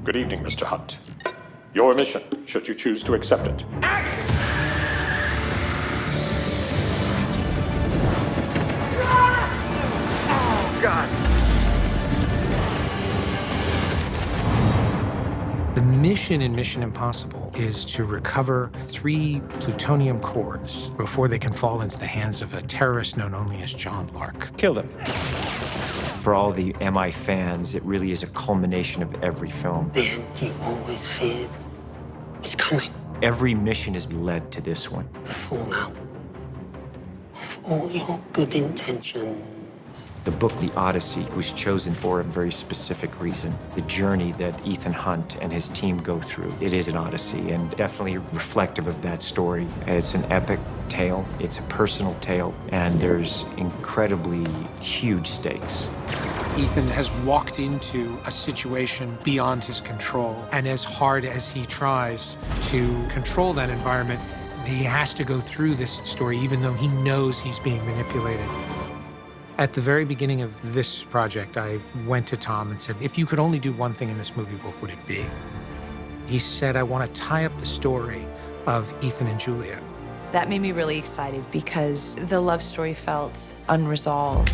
Good evening, Mr. Hunt. Your mission, should you choose to accept it. Oh, God. The mission in Mission Impossible is to recover 3 plutonium cores before they can fall into the hands of a terrorist known only as John Lark. Kill them. For all the MI fans, it really is a culmination of every film. The end you always feared is coming. Every mission has led to this one. The fallout of all your good intentions. The book, The Odyssey, was chosen for a very specific reason. The journey that Ethan Hunt and his team go through, it is an odyssey and definitely reflective of that story. It's an epic tale, it's a personal tale, and there's incredibly huge stakes. Ethan has walked into a situation beyond his control, and as hard as he tries to control that environment, he has to go through this story even though he knows he's being manipulated. At the very beginning of this project, I went to Tom and said, if you could only do one thing in this movie, what would it be? He said, I want to tie up the story of Ethan and Julia. That made me really excited because the love story felt unresolved.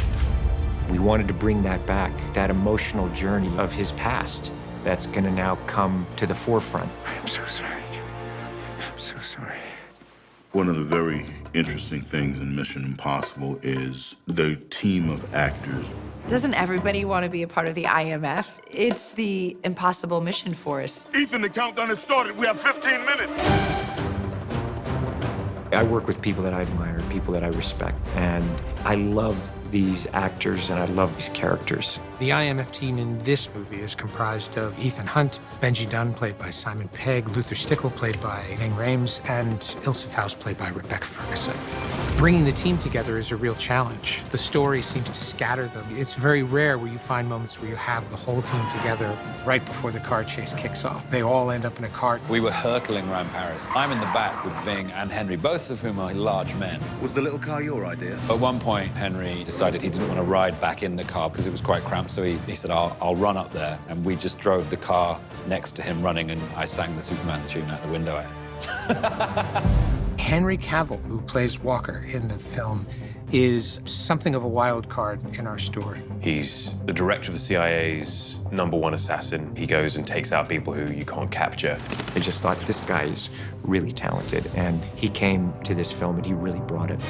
We wanted to bring that back, that emotional journey of his past that's going to now come to the forefront. I'm so sorry. I'm so sorry. One of the very interesting things in Mission Impossible is the team of actors. Doesn't everybody want to be a part of the IMF? It's the impossible mission for us. Ethan, the countdown has started. We have 15 minutes. I work with people that I admire, people that I respect, and I love these actors and I love these characters. The IMF team in this movie is comprised of Ethan Hunt, Benji Dunn, played by Simon Pegg, Luther Stickle, played by Ving Rhames, and Ilse Faust, played by Rebecca Ferguson. Bringing the team together is a real challenge. The story seems to scatter them. It's very rare where you find moments where you have the whole team together right before the car chase kicks off. They all end up in a car. We were hurtling around Paris. I'm in the back with Ving and Henry, both of whom are large men. Was the little car your idea? At one point, Henry decided he didn't want to ride back in the car because it was quite cramped, so he said, I'll run up there. And we just drove the car next to him running, and I sang the Superman tune out the window. Henry Cavill, who plays Walker in the film, is something of a wild card in our story. He's the director of the CIA's #1 assassin. He goes and takes out people who you can't capture. I just thought this guy is really talented, and he came to this film and he really brought it.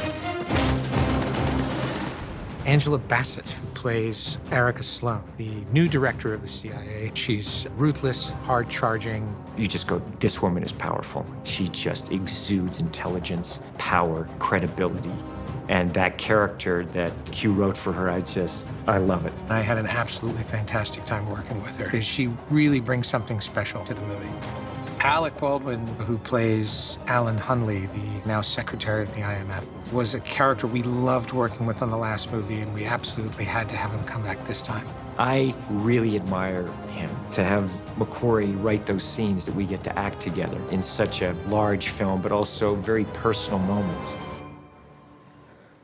Angela Bassett, who plays Erica Sloan, the new director of the CIA. She's ruthless, hard-charging. You just go, this woman is powerful. She just exudes intelligence, power, credibility. And that character that Q wrote for her, I love it. I had an absolutely fantastic time working with her because she really brings something special to the movie. Alec Baldwin, who plays Alan Hunley, the now secretary of the IMF, was a character we loved working with on the last movie, and we absolutely had to have him come back this time. I really admire him. To have McQuarrie write those scenes that we get to act together in such a large film, but also very personal moments.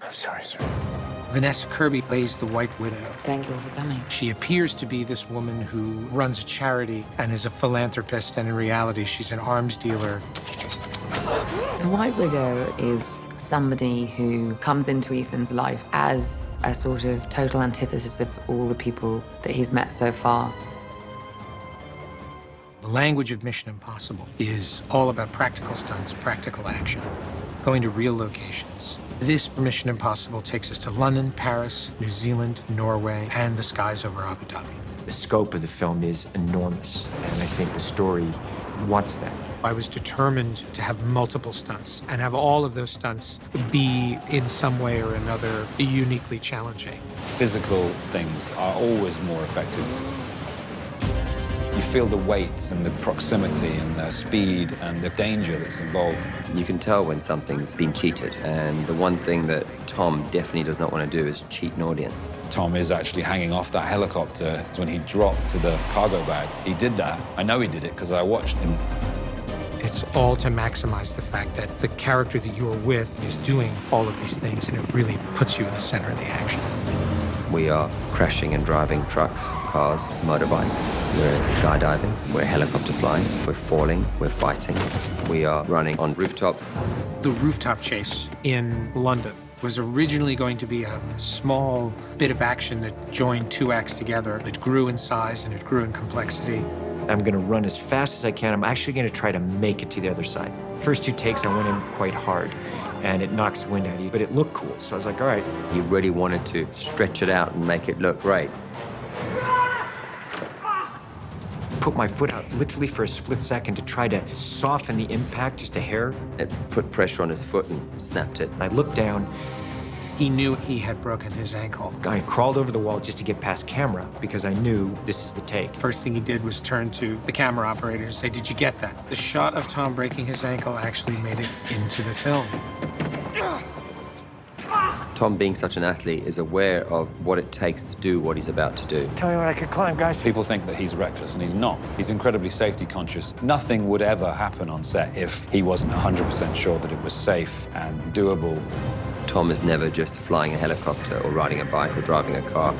I'm sorry, sir. Vanessa Kirby plays the White Widow. Thank you for coming. She appears to be this woman who runs a charity and is a philanthropist, and in reality, she's an arms dealer. The White Widow is somebody who comes into Ethan's life as a sort of total antithesis of all the people that he's met so far. The language of Mission Impossible is all about practical stunts, practical action, going to real locations. This Mission Impossible takes us to London, Paris, New Zealand, Norway, and the skies over Abu Dhabi. The scope of the film is enormous, and I think the story wants that. I was determined to have multiple stunts and have all of those stunts be, in some way or another, uniquely challenging. Physical things are always more effective. You feel the weight and the proximity and the speed and the danger that's involved. You can tell when something's been cheated, and the one thing that Tom definitely does not want to do is cheat an audience. Tom is actually hanging off that helicopter. When he dropped to the cargo bag, he did that. I know he did it because I watched him. It's all to maximize the fact that the character that you're with is doing all of these things, and it really puts you in the center of the action. We are crashing and driving trucks, cars, motorbikes. We're skydiving. We're helicopter flying. We're falling. We're fighting. We are running on rooftops. The rooftop chase in London was originally going to be a small bit of action that joined two acts together. It grew in size and it grew in complexity. I'm gonna run as fast as I can. I'm actually gonna try to make it to the other side. First 2 takes, I went in quite hard, and it knocks the wind out of you, but it looked cool. So I was like, all right. He really wanted to stretch it out and make it look great. Put my foot out literally for a split second to try to soften the impact just a hair. It put pressure on his foot and snapped it. I looked down. He knew he had broken his ankle. I crawled over the wall just to get past camera because I knew this is the take. First thing he did was turn to the camera operator and say, did you get that? The shot of Tom breaking his ankle actually made it into the film. Tom, being such an athlete, is aware of what it takes to do what he's about to do. Tell me what I could climb, guys. People think that he's reckless, and he's not. He's incredibly safety conscious. Nothing would ever happen on set if he wasn't 100% sure that it was safe and doable. Tom is never just flying a helicopter or riding a bike or driving a car.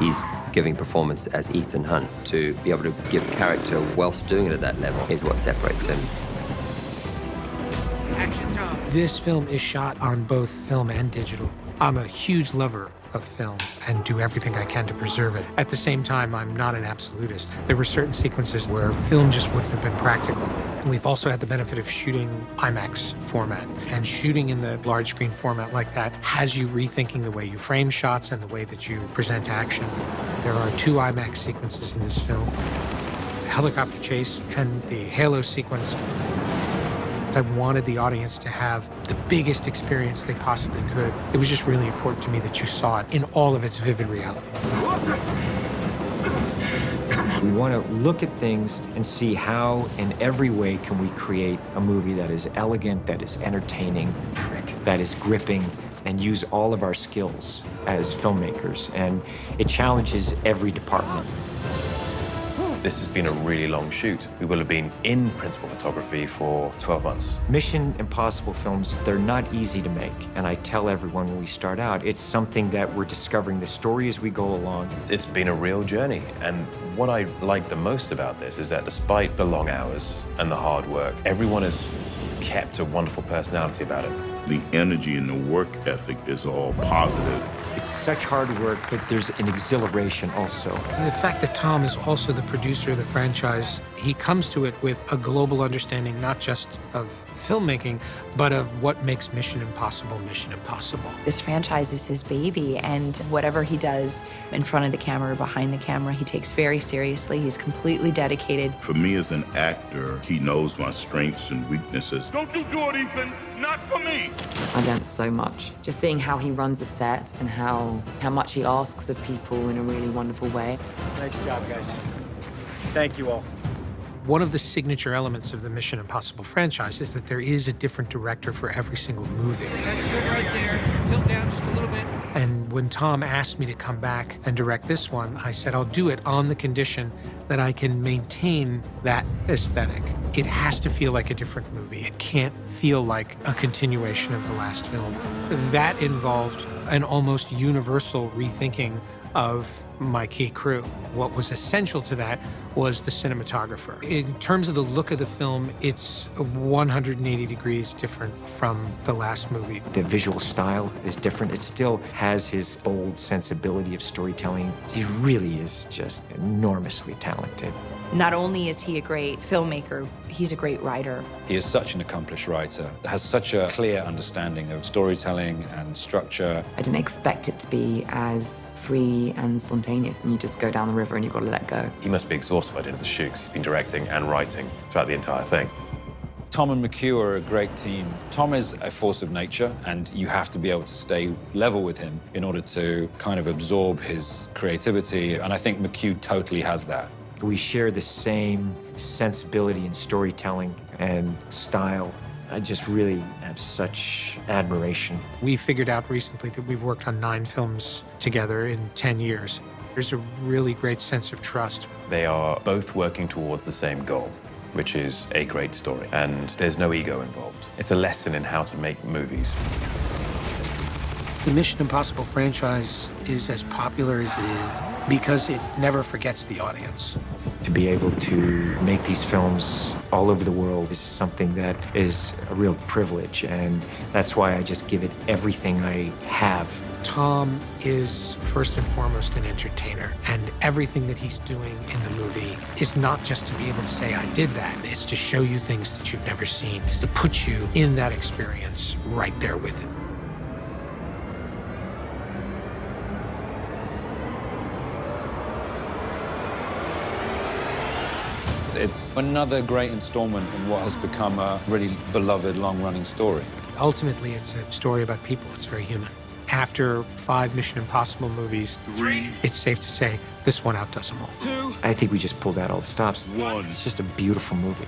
He's giving performance as Ethan Hunt. To be able to give character whilst doing it at that level is what separates him. Action, Tom. This film is shot on both film and digital. I'm a huge lover of film and do everything I can to preserve it. At the same time, I'm not an absolutist. There were certain sequences where film just wouldn't have been practical. And we've also had the benefit of shooting IMAX format. And shooting in the large screen format like that has you rethinking the way you frame shots and the way that you present action. There are 2 IMAX sequences in this film. The helicopter chase and the halo sequence. I wanted the audience to have the biggest experience they possibly could. It was just really important to me that you saw it in all of its vivid reality. We want to look at things and see how, in every way, can we create a movie that is elegant, that is entertaining, that is gripping, and use all of our skills as filmmakers. And it challenges every department. This has been a really long shoot. We will have been in principal photography for 12 months. Mission Impossible films, they're not easy to make. And I tell everyone when we start out, it's something that we're discovering the story as we go along. It's been a real journey. And what I like the most about this is that despite the long hours and the hard work, everyone has kept a wonderful personality about it. The energy and the work ethic is all positive. It's such hard work, but there's an exhilaration also. The fact that Tom is also the producer of the franchise, he comes to it with a global understanding, not just of filmmaking, but of what makes Mission Impossible Mission Impossible. This franchise is his baby, and whatever he does in front of the camera or behind the camera, he takes very seriously. He's completely dedicated. For me as an actor, he knows my strengths and weaknesses. Don't you do it, Ethan. Not for me. I learned so much. Just seeing how he runs a set and how much he asks of people in a really wonderful way. Nice job, guys. Thank you all. One of the signature elements of the Mission Impossible franchise is that there is a different director for every single movie. That's good right there. Tilt down just a little bit. And when Tom asked me to come back and direct this one, I said I'll do it on the condition that I can maintain that aesthetic. It has to feel like a different movie. It can't feel like a continuation of the last film. That involved an almost universal rethinking of my key crew. What was essential to that was the cinematographer. In terms of the look of the film, it's 180 degrees different from the last movie. The visual style is different. It still has his bold sensibility of storytelling. He really is just enormously talented. Not only is he a great filmmaker, he's a great writer. He is such an accomplished writer, has such a clear understanding of storytelling and structure. I didn't expect it to be as free and spontaneous, and you just go down the river and you've got to let go. He must be exhausted by the end of the shoot because he's been directing and writing throughout the entire thing. Tom and McHugh are a great team. Tom is a force of nature, and you have to be able to stay level with him in order to kind of absorb his creativity, and I think McHugh totally has that. We share the same sensibility in storytelling and style. I just really have such admiration. We figured out recently that we've worked on 9 films together in 10 years. There's a really great sense of trust. They are both working towards the same goal, which is a great story, and there's no ego involved. It's a lesson in how to make movies. The Mission Impossible franchise is as popular as it is because it never forgets the audience. To be able to make these films all over the world is something that is a real privilege, and that's why I just give it everything I have. Tom is first and foremost an entertainer, and everything that he's doing in the movie is not just to be able to say, I did that. It's to show you things that you've never seen. It's to put you in that experience right there with him. It's another great installment in what has become a really beloved, long-running story. Ultimately, it's a story about people. It's very human. After 5 Mission Impossible movies, it's safe to say this one outdoes them all. I think we just pulled out all the stops. It's just a beautiful movie.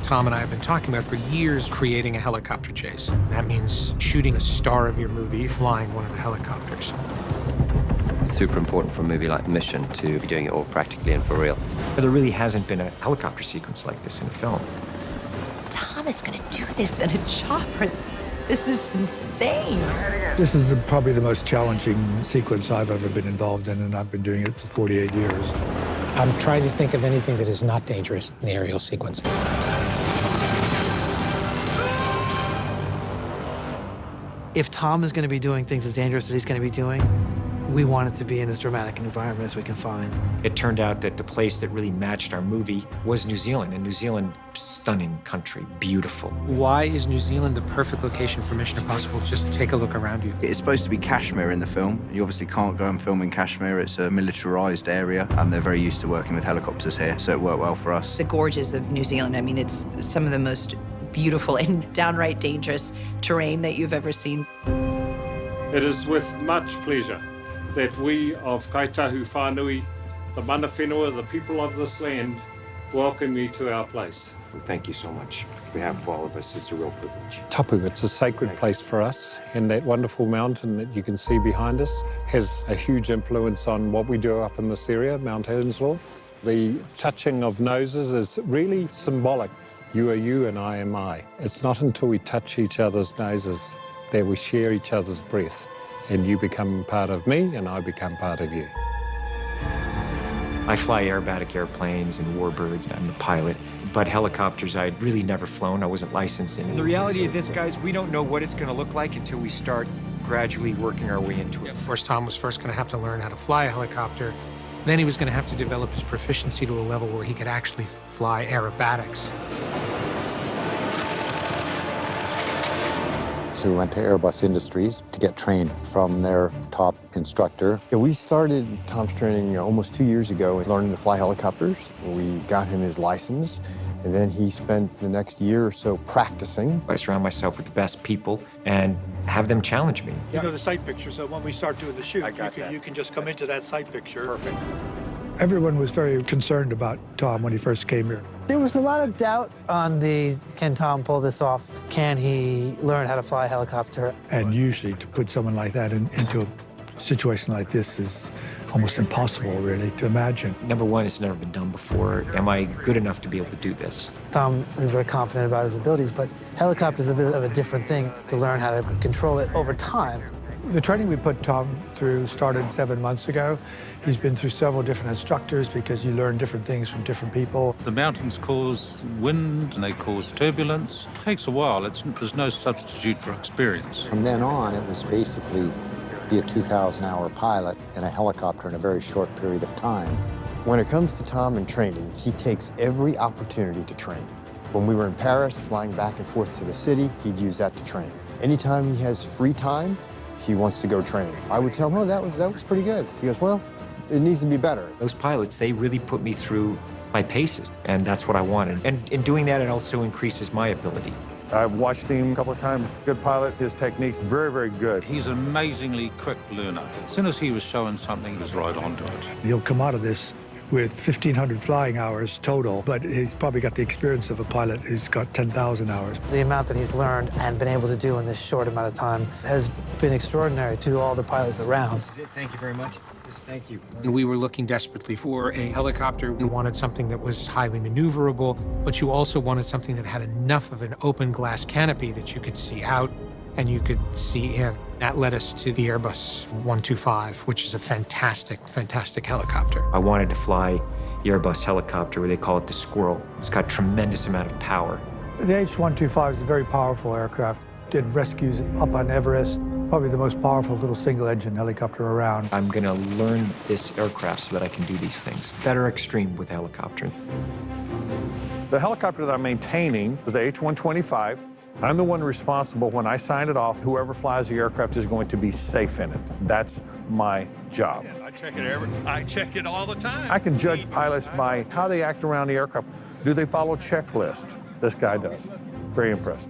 Tom and I have been talking about for years creating a helicopter chase. That means shooting a star of your movie flying one of the helicopters. It's super important for a movie like Mission to be doing it all practically and for real. There really hasn't been a helicopter sequence like this in a film. Tom is going to do this in a chopper. This is insane. This is probably the most challenging sequence I've ever been involved in, and I've been doing it for 48 years. I'm trying to think of anything that is not dangerous in the aerial sequence. If Tom is going to be doing things as dangerous as he's going to be doing, we want it to be in as dramatic an environment as we can find. It turned out that the place that really matched our movie was New Zealand, and New Zealand, stunning country, beautiful. Why is New Zealand the perfect location for Mission Impossible? Just take a look around you. It's supposed to be Kashmir in the film. You obviously can't go and film in Kashmir. It's a militarized area, and they're very used to working with helicopters here, so it worked well for us. The gorges of New Zealand, I mean, it's some of the most beautiful and downright dangerous terrain that you've ever seen. It is with much pleasure that we of Kaitahu Whanui, the mana whenua, the people of this land, welcome you to our place. Well, thank you so much. On behalf of all of us, it's a real privilege. Tapu, it's a sacred place for us, and that wonderful mountain that you can see behind us has a huge influence on what we do up in this area, Mount Henslow. The touching of noses is really symbolic. You are you and I am I. It's not until we touch each other's noses that we share each other's breath, and you become part of me and I become part of you. I fly aerobatic airplanes and warbirds. I'm the pilot. But helicopters, I'd really never flown. I wasn't licensed in it. The reality of this, guys, we don't know what it's going to look like until we start gradually working our way into it. Of course, Tom was first going to have to learn how to fly a helicopter. Then he was going to have to develop his proficiency to a level where he could actually fly aerobatics. So we went to Airbus Industries to get trained from their top instructor. Yeah, we started Tom's training almost 2 years ago, learning to fly helicopters. We got him his license, and then he spent the next year or so practicing. I surround myself with the best people and have them challenge me. You know the sight picture, so when we start doing the shoot, you can just come into that sight picture. Perfect. Everyone was very concerned about Tom when he first came here. There was a lot of doubt on can Tom pull this off? Can he learn how to fly a helicopter? And usually to put someone like that into a situation like this is almost impossible, really, to imagine. Number one, it's never been done before. Am I good enough to be able to do this? Tom is very confident about his abilities, but helicopter's a bit of a different thing to learn how to control it over time. The training we put Tom through started 7 months ago. He's been through several different instructors because you learn different things from different people. The mountains cause wind and they cause turbulence. It takes a while. There's no substitute for experience. From then on, it was basically be a 2,000-hour pilot in a helicopter in a very short period of time. When it comes to Tom and training, he takes every opportunity to train. When we were in Paris, flying back and forth to the city, he'd use that to train. Anytime he has free time, he wants to go train. I would tell him, oh, that was pretty good. He goes, well, it needs to be better. Those pilots, they really put me through my paces, and that's what I wanted. And in doing that, it also increases my ability. I've watched him a couple of times. Good pilot, his technique's very, very good. He's an amazingly quick learner. As soon as he was showing something, he was right onto it. He'll come out of this with 1,500 flying hours total, but he's probably got the experience of a pilot who's got 10,000 hours. The amount that he's learned and been able to do in this short amount of time has been extraordinary to all the pilots around. This is it. Thank you very much. Thank you. And we were looking desperately for a helicopter. We wanted something that was highly maneuverable, but you also wanted something that had enough of an open glass canopy that you could see out and you could see in. That led us to the Airbus 125, which is a fantastic, fantastic helicopter. I wanted to fly the Airbus helicopter, where they call it the Squirrel. It's got a tremendous amount of power. The H-125 is a very powerful aircraft. Did rescues up on Everest. Probably the most powerful little single-engine helicopter around. I'm going to learn this aircraft so that I can do these things. Better extreme with helicopter. The helicopter that I'm maintaining is the H-125. I'm the one responsible when I sign it off. Whoever flies the aircraft is going to be safe in it. That's my job. I check it all the time. I can judge pilots by how they act around the aircraft. Do they follow checklist? This guy does. Very impressed.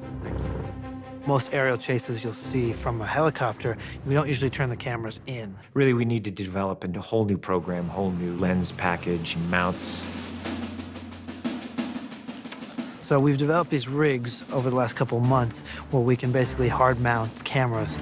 Most aerial chases you'll see from a helicopter, we don't usually turn the cameras in. Really, we need to develop a whole new program, whole new lens package and mounts. So we've developed these rigs over the last couple of months where we can basically hard mount cameras.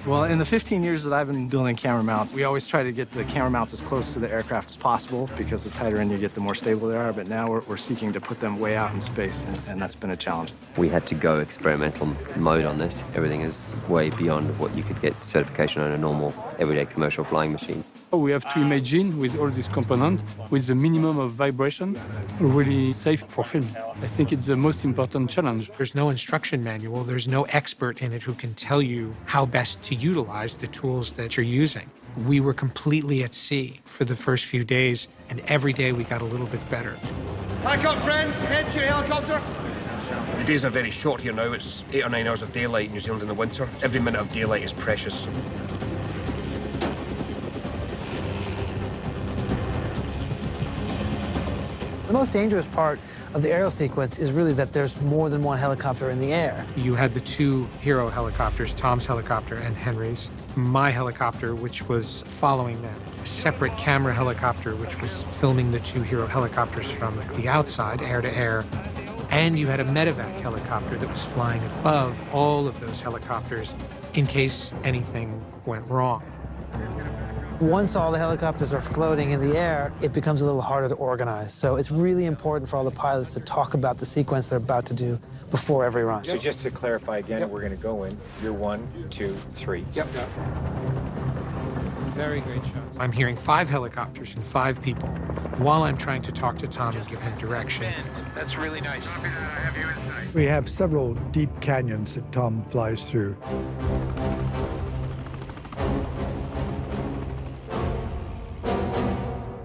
Well, in the 15 years that I've been building camera mounts, we always try to get the camera mounts as close to the aircraft as possible because the tighter in you get, the more stable they are. But now we're seeking to put them way out in space, and that's been a challenge. We had to go experimental mode on this. Everything is way beyond what you could get certification on a normal, everyday commercial flying machine. We have to imagine with all these components, with the minimum of vibration, really safe for filming. I think it's the most important challenge. There's no instruction manual. There's no expert in it who can tell you how best to utilize the tools that you're using. We were completely at sea for the first few days, and every day we got a little bit better. Pack up, friends. Head to your helicopter. The days are very short here now. It's 8 or 9 hours of daylight in New Zealand in the winter. Every minute of daylight is precious. The most dangerous part of the aerial sequence is really that there's more than one helicopter in the air. You had the two hero helicopters, Tom's helicopter and Henry's. My helicopter, which was following them. A separate camera helicopter, which was filming the two hero helicopters from the outside, air to air. And you had a medevac helicopter that was flying above all of those helicopters in case anything went wrong. Once all the helicopters are floating in the air, it becomes a little harder to organize. So it's really important for all the pilots to talk about the sequence they're about to do before every run. So just to clarify again, we're going to go in. You're 1, 2, 3. Yep. Very great shot. I'm hearing 5 helicopters and 5 people while I'm trying to talk to Tom and give him direction. That's really nice. We have several deep canyons that Tom flies through.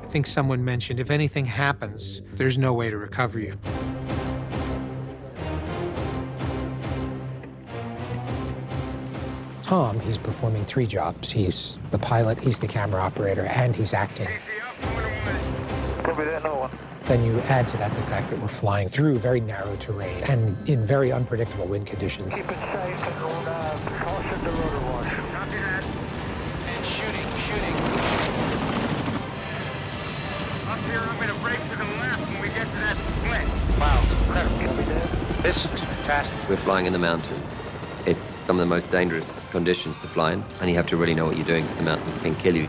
I think someone mentioned, if anything happens, there's no way to recover you. Tom, he's performing 3 jobs. He's the pilot, he's the camera operator, and he's acting. Then you add to that the fact that we're flying through very narrow terrain and in very unpredictable wind conditions. Keep it safe and caution the rotor wash. Copy that. And shooting. Up here, I'm going to brake to the left when we get to that split. Wow, this is fantastic. We're flying in the mountains. It's some of the most dangerous conditions to fly in, and you have to really know what you're doing because the mountains can kill you.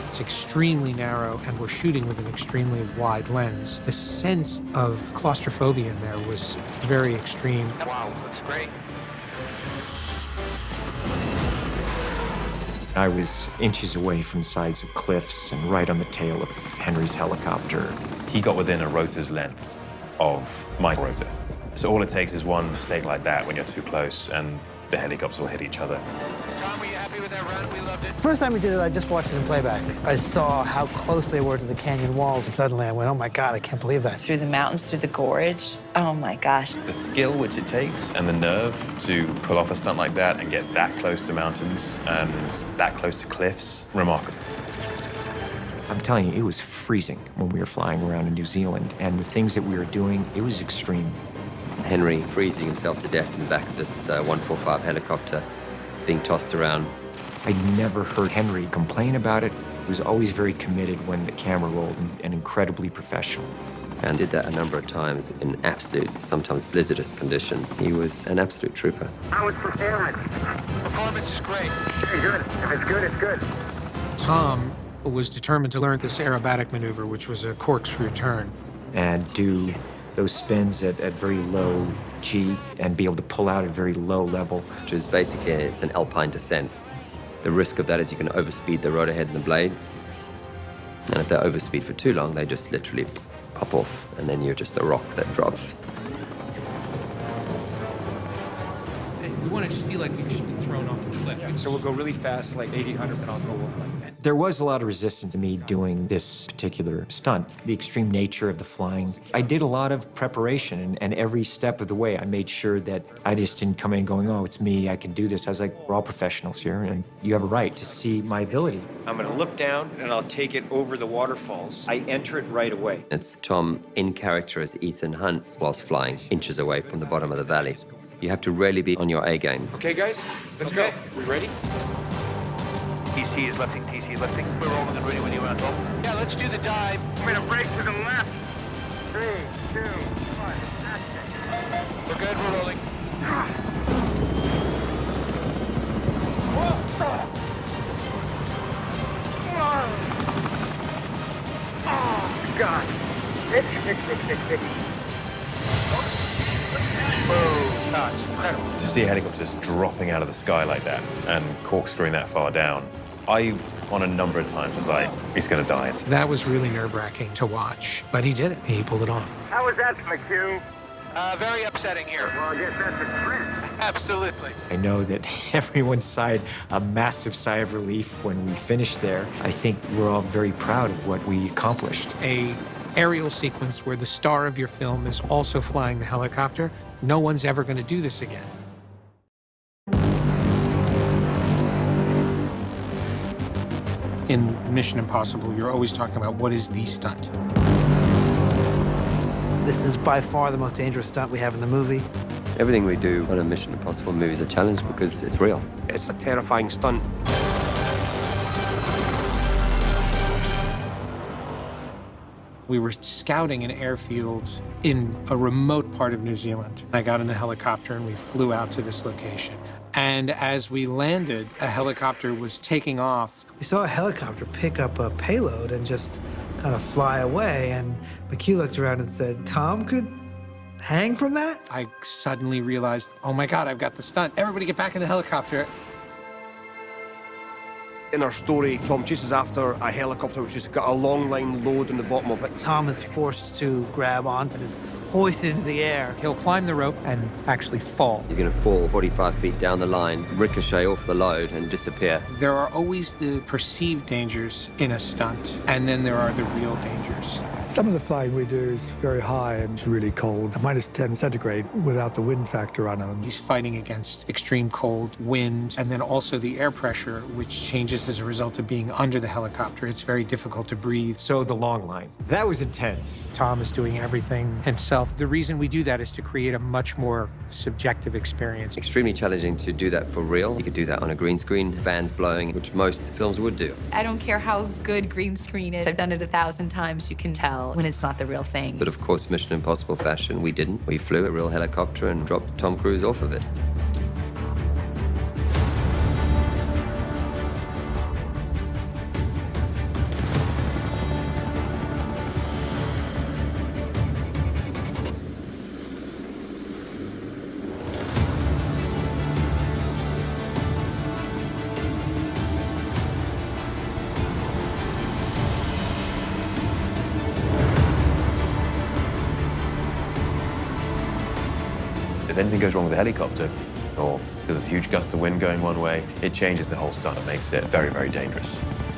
It's extremely narrow, and we're shooting with an extremely wide lens. The sense of claustrophobia in there was very extreme. Wow, that's great. I was inches away from the sides of cliffs and right on the tail of Henry's helicopter. He got within a rotor's length of my rotor. So all it takes is one mistake like that when you're too close and the helicopters will hit each other. Tom, were you happy with that run? We loved it. First time we did it, I just watched it in playback. I saw how close they were to the canyon walls, and suddenly I went, oh my God, I can't believe that. Through the mountains, through the gorge. Oh my gosh. The skill which it takes and the nerve to pull off a stunt like that and get that close to mountains and that close to cliffs, remarkable. I'm telling you, it was freezing when we were flying around in New Zealand, and the things that we were doing, it was extreme. Henry freezing himself to death in the back of this 145 helicopter, being tossed around. I never heard Henry complain about it. He was always very committed when the camera rolled and incredibly professional. and did that a number of times in absolute, sometimes blizzardous conditions. He was an absolute trooper. How was performance? Performance is great. Okay, good. If it's good, it's good. Tom was determined to learn this aerobatic maneuver, which was a corkscrew turn. And do those spins at very low G and be able to pull out at very low level. Which is basically, it's an alpine descent. The risk of that is you can overspeed the rotor head and the blades. And if they overspeed for too long, they just literally pop off, and then you're just a rock that drops. We want to just feel like we've just been thrown off the cliff. So we'll go really fast, like 800, and I'll go over. There was a lot of resistance to me doing this particular stunt. The extreme nature of the flying. I did a lot of preparation, and every step of the way, I made sure that I just didn't come in going, oh, it's me, I can do this. I was like, we're all professionals here, and you have a right to see my ability. I'm gonna look down, and I'll take it over the waterfalls. I enter it right away. It's Tom in character as Ethan Hunt whilst flying inches away from the bottom of the valley. You have to really be on your A game. Okay, guys, let's go. We ready? TC is lifting, TC is lifting. We're rolling and ready when you are, Tom. Yeah, let's do the dive. I'm gonna break to the left. 3, 2, 1, action. We're good, we're rolling. Oh, God. Hit. Whoa, that's incredible. To see a helicopter just dropping out of the sky like that and corkscrewing that far down, I, on a number of times, was like, he's gonna die. That was really nerve-wracking to watch, but he did it. He pulled it off. How was that, McHugh? Very upsetting here. Well, I guess that's a sprint. Absolutely. I know that everyone sighed a massive sigh of relief when we finished there. I think we're all very proud of what we accomplished. A aerial sequence where the star of your film is also flying the helicopter. No one's ever going to do this again. In Mission Impossible, you're always talking about what is the stunt. This is by far the most dangerous stunt we have in the movie. Everything we do on a Mission Impossible movie is a challenge because it's real. It's a terrifying stunt. We were scouting an airfield in a remote part of New Zealand. I got in a helicopter and we flew out to this location. And as we landed, a helicopter was taking off. We saw a helicopter pick up a payload and just kind of fly away. And McHugh looked around and said, Tom could hang from that? I suddenly realized, oh my God, I've got the stunt. Everybody get back in the helicopter. In our story, Tom chases after a helicopter which has got a long line load in the bottom of it. Tom is forced to grab on and is hoisted into the air. He'll climb the rope and actually fall. He's going to fall 45 feet down the line, ricochet off the load, and disappear. There are always the perceived dangers in a stunt, and then there are the real dangers. Some of the flying we do is very high and it's really cold, -10 centigrade without the wind factor on them. He's fighting against extreme cold, wind, and then also the air pressure, which changes as a result of being under the helicopter. It's very difficult to breathe. So the long line, that was intense. Tom is doing everything himself. The reason we do that is to create a much more subjective experience. Extremely challenging to do that for real. You could do that on a green screen, fans blowing, which most films would do. I don't care how good green screen is. I've done it 1,000 times. You can tell when it's not the real thing. But of course, Mission Impossible fashion, we didn't. We flew a real helicopter and dropped Tom Cruise off of it. If anything goes wrong with the helicopter, or there's a huge gust of wind going one way, it changes the whole stunt and makes it very, very dangerous.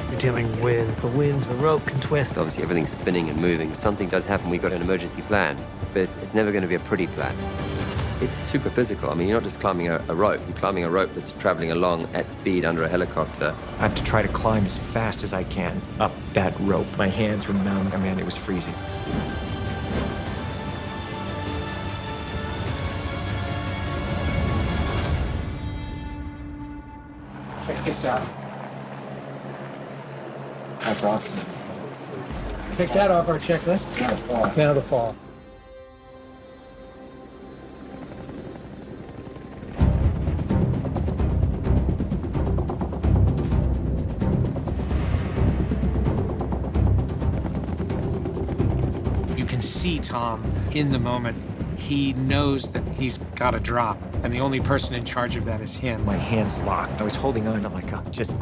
You're dealing with the winds, the rope can twist. Obviously, everything's spinning and moving. If something does happen, we've got an emergency plan, but it's never going to be a pretty plan. It's super physical. I mean, you're not just climbing a rope. You're climbing a rope that's traveling along at speed under a helicopter. I have to try to climb as fast as I can up that rope. My hands were numb. I mean, it was freezing. Check this out. That's awesome. Check that off our checklist. Now the fall. You can see Tom in the moment. He knows that he's got to drop, and the only person in charge of that is him. My hands locked. I was holding on. I'm like, oh, just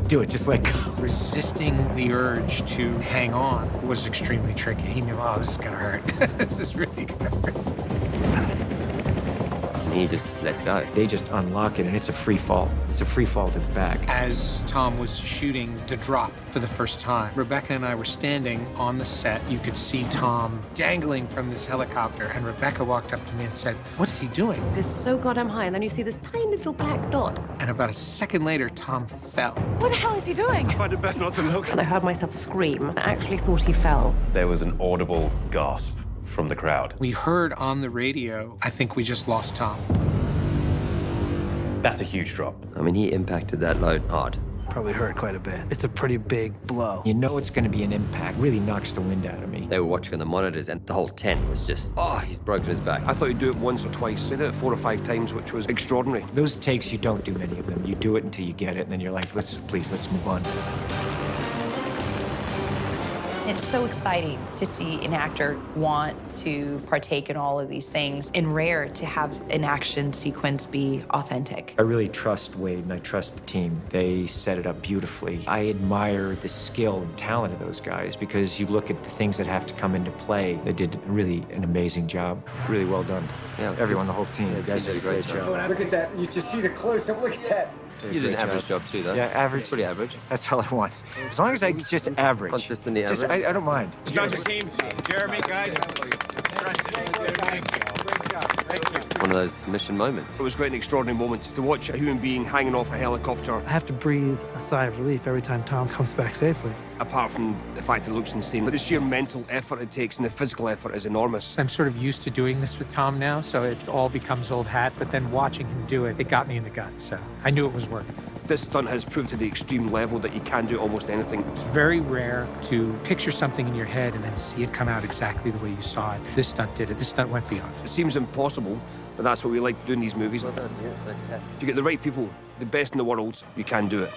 do it. Just let go. Resisting the urge to hang on was extremely tricky. He knew, oh, this is gonna hurt. This is really gonna hurt. And he just lets go. They just unlock it, and it's a free fall. It's a free fall to the back. As Tom was shooting the drop for the first time, Rebecca and I were standing on the set. You could see Tom dangling from this helicopter, and Rebecca walked up to me and said, "What is he doing?" It is so goddamn high, and then you see this tiny little black dot. And about a second later, Tom fell. What the hell is he doing? I find it best not to look. And I heard myself scream. I actually thought he fell. There was an audible gasp from the crowd. We heard on the radio, I think we just lost Tom. That's a huge drop. I mean, he impacted that load hard. Probably hurt quite a bit. It's a pretty big blow. You know it's going to be an impact. Really knocks the wind out of me. They were watching on the monitors, and the whole tent was just, oh, he's broken his back. I thought he'd do it once or twice. He did it 4 or 5 times, which was extraordinary. Those takes, you don't do many of them. You do it until you get it, and then you're like, let's move on. It's so exciting to see an actor want to partake in all of these things, and rare to have an action sequence be authentic. I really trust Wade, and I trust the team. They set it up beautifully. I admire the skill and talent of those guys, because you look at the things that have to come into play. They did really an amazing job. Really well done. Yeah, everyone, the whole team. Yeah, You guys did a great job. Look at that. You just see the close-up. Look at that. You did an average job too, though. Yeah, average. It's pretty average. That's all I want. As long as I just average. Consistently Just, average. I don't mind. Judges team, Jeremy, guys. One of those mission moments. It was quite an extraordinary moment to watch a human being hanging off a helicopter. I have to breathe a sigh of relief every time Tom comes back safely. Apart from the fact it looks insane, but the sheer mental effort it takes and the physical effort is enormous. I'm sort of used to doing this with Tom now, so it all becomes old hat, but then watching him do it, it got me in the gut, so I knew it was working. This stunt has proved to the extreme level that you can do almost anything. It's very rare to picture something in your head and then see it come out exactly the way you saw it. This stunt did it. This stunt went beyond. It seems impossible, but that's what we like doing these movies. Well done, yeah, it's fantastic. If you get the right people, the best in the world, you can do it.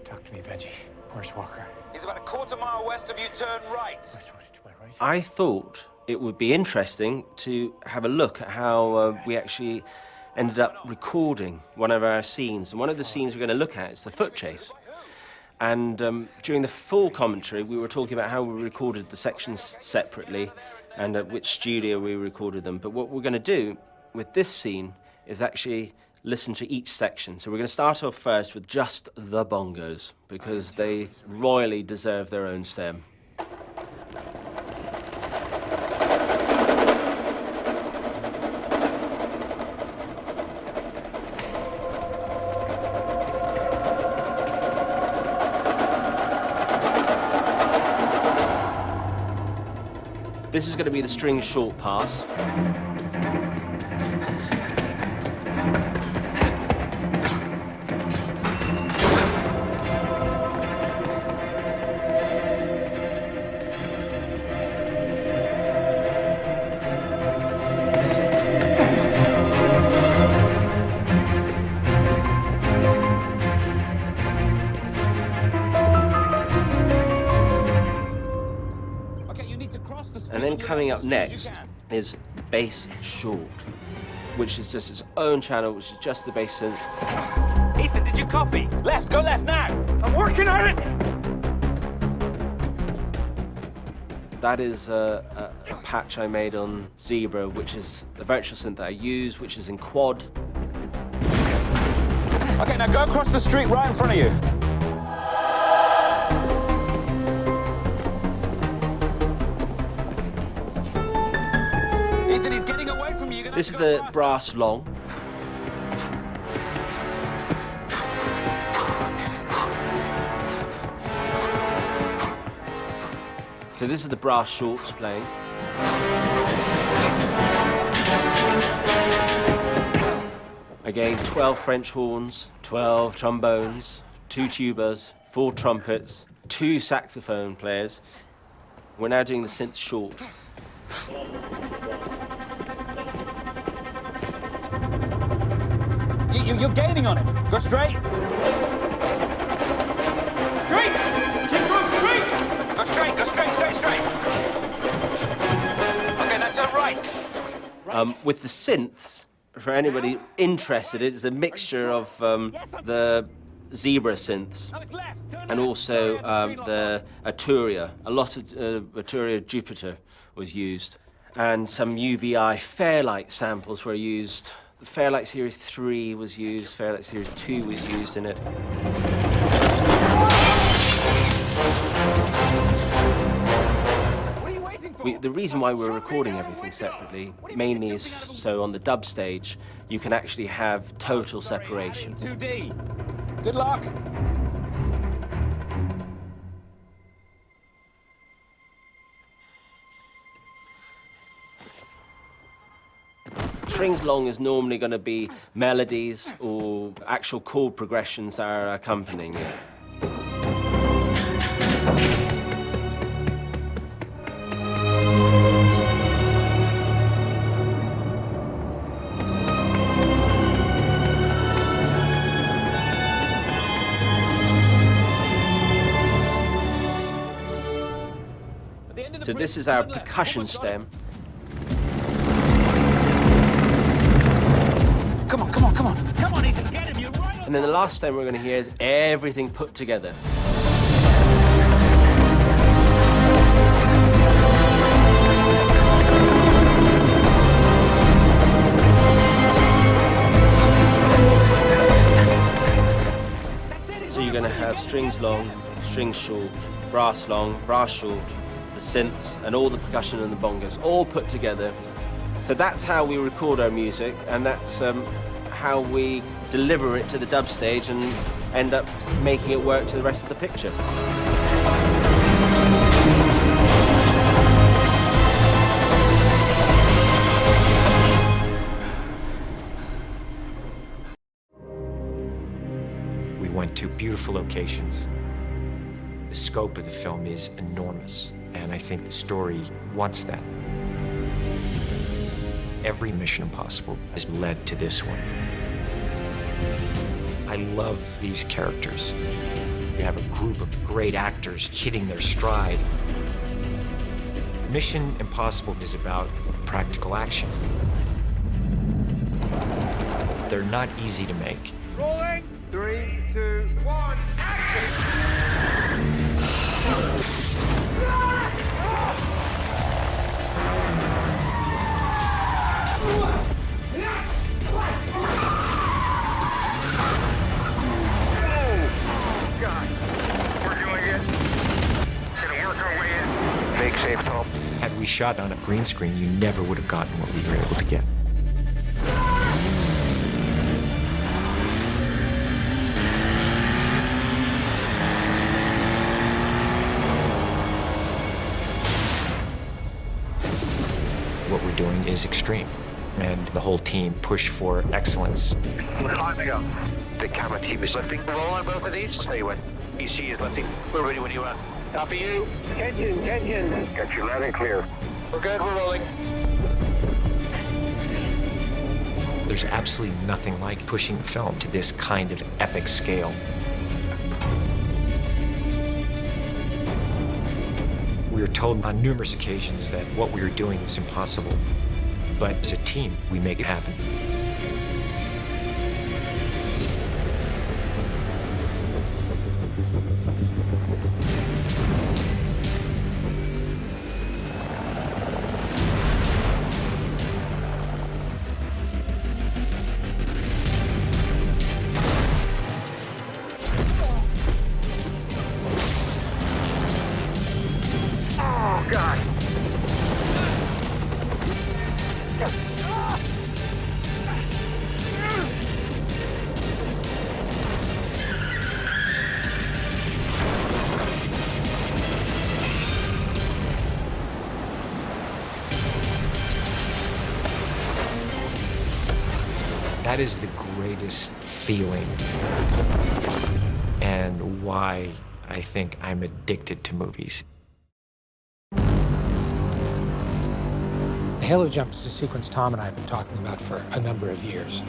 Talk to me, Benji. Where's Walker? He's about a quarter mile west of you, turn right. I thought it would be interesting to have a look at how we actually ended up recording one of our scenes. And one of the scenes we're going to look at is the foot chase. And during the full commentary, we were talking about how we recorded the sections separately and at which studio we recorded them. But what we're going to do with this scene is actually listen to each section. So we're going to start off first with just the bongos, because they royally deserve their own stem. This is going to be the string short pass. And then coming up next is bass short, which is just its own channel, which is just the bass synth. Ethan, did you copy? Left, go left now. I'm working on it. That is a patch I made on Zebra, which is the virtual synth that I use, which is in quad. Okay, now go across the street right in front of you. Ethan, he's getting away from you. This is the brass long. So this is the brass shorts playing. Again, 12 French horns, 12 trombones, 2 tubas, 4 trumpets, 2 saxophone players. We're now doing the synth short. You're gaining on him. Go straight. Straight! Keep going straight! Go straight, go straight, straight, straight. Okay, now turn right. With the synths, for anybody interested, it's a mixture of the Zebra synths and also the Arturia. A lot of Arturia Jupiter was used, and some UVI Fairlight samples were used. The Fairlight Series 3 was used, Fairlight Series 2 was used in it. The reason why we're recording everything separately mainly is so on the dub stage you can actually have total separation. 2D. Good luck. Strings long is normally going to be melodies or actual chord progressions that are accompanying it. So this is our percussion stem. Come on, come on, come on. Come on, Ethan, get him. You're right on. And then the last stem we're going to hear is everything put together. So you're going to have strings long, strings short, brass long, brass short, the synths, and all the percussion and the bongos, all put together. So that's how we record our music, and that's how we deliver it to the dub stage and end up making it work to the rest of the picture. We went to beautiful locations. The scope of the film is enormous, and I think the story wants that. Every Mission Impossible has led to this one. I love these characters. You have a group of great actors hitting their stride. Mission Impossible is about practical action. They're not easy to make. Rolling. 3, 2, 1, action! Make safe, Tom. Had we shot on a green screen, you never would have gotten what we were able to get. What we're doing is extreme, and the whole team pushed for excellence. We're climbing up. The camera team is lifting. Roll on both of these. I'll tell you when. PC is lifting. We're ready when you are. Copy you. Tension, tension. Got you loud and clear. We're good, we're rolling. There's absolutely nothing like pushing film to this kind of epic scale. We were told on numerous occasions that what we were doing was impossible. But as a team, we make it happen. That is the greatest feeling, and why I think I'm addicted to movies. The halo jump is a sequence Tom and I have been talking about for a number of years.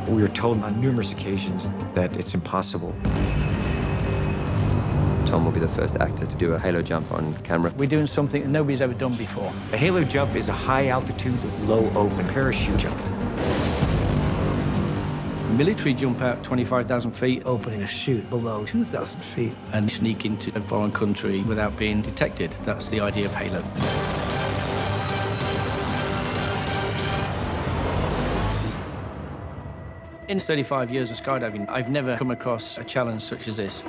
We were told on numerous occasions that it's impossible. Tom will be the first actor to do a halo jump on camera. We're doing something that nobody's ever done before. A halo jump is a high-altitude, low-open parachute jump. Military jump out 25,000 feet, Opening a chute below 2,000 feet. and sneak into a foreign country without being detected. That's the idea of Halo. In 35 years of skydiving, I've never come across a challenge such as this.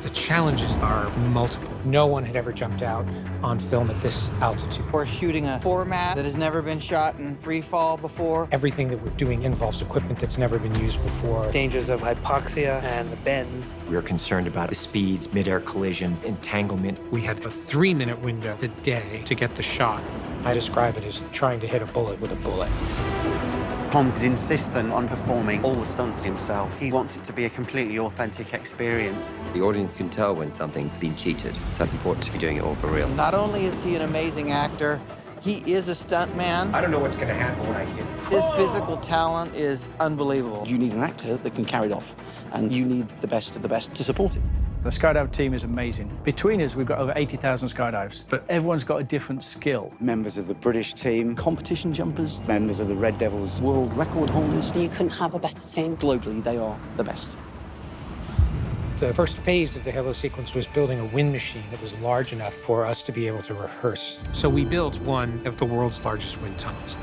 The challenges are multiple. No one had ever jumped out on film at this altitude. We're shooting a format that has never been shot in free fall before. Everything that we're doing involves equipment that's never been used before. Dangers of hypoxia and the bends. We were concerned about the speeds, mid-air collision, entanglement. We had a 3-minute window a day to get the shot. I describe it as trying to hit a bullet with a bullet. Tom's insistent on performing all the stunts himself. He wants it to be a completely authentic experience. The audience can tell when something's been cheated, so it's important to be doing it all for real. Not only is he an amazing actor, he is a stuntman. I don't know what's going to happen when I hit. His physical talent is unbelievable. You need an actor that can carry it off, and you need the best of the best to support it. The skydive team is amazing. Between us, we've got over 80,000 skydives, but everyone's got a different skill. Members of the British team, Competition jumpers, members of the Red Devils. world record holders. You couldn't have a better team. Globally, they are the best. The first phase of the Halo sequence was building a wind machine that was large enough for us to be able to rehearse. So we built one of the world's largest wind tunnels.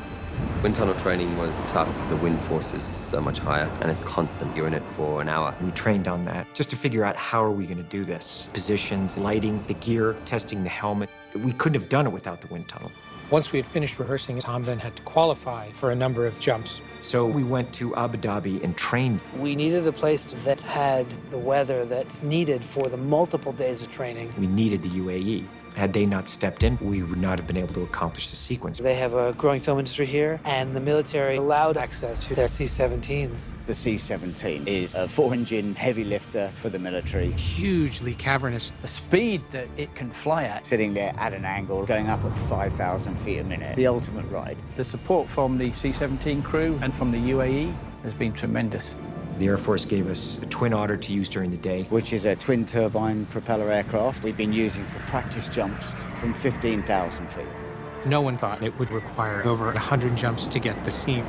Wind tunnel training was tough. The wind force is so much higher, and it's constant. You're in it for an hour. We trained on that just to figure out how are we going to do this. Positions, lighting, the gear, testing the helmet. We couldn't have done it without the wind tunnel. Once we had finished rehearsing, Tom then had to qualify for a number of jumps. So we went to Abu Dhabi and trained. We needed a place that had the weather that's needed for the multiple days of training. We needed the UAE. Had they not stepped in, we would not have been able to accomplish the sequence. They have a growing film industry here, and the military allowed access to their C-17s. The C-17 is a 4-engine heavy lifter for the military. Hugely cavernous. The speed that it can fly at. Sitting there at an angle, going up at 5,000 feet a minute. The ultimate ride. The support from the C-17 crew and from the UAE has been tremendous. The Air Force gave us a Twin Otter to use during the day. Which is a twin-turbine propeller aircraft we've been using for practice jumps from 15,000 feet. No one thought it would require over 100 jumps to get the scene.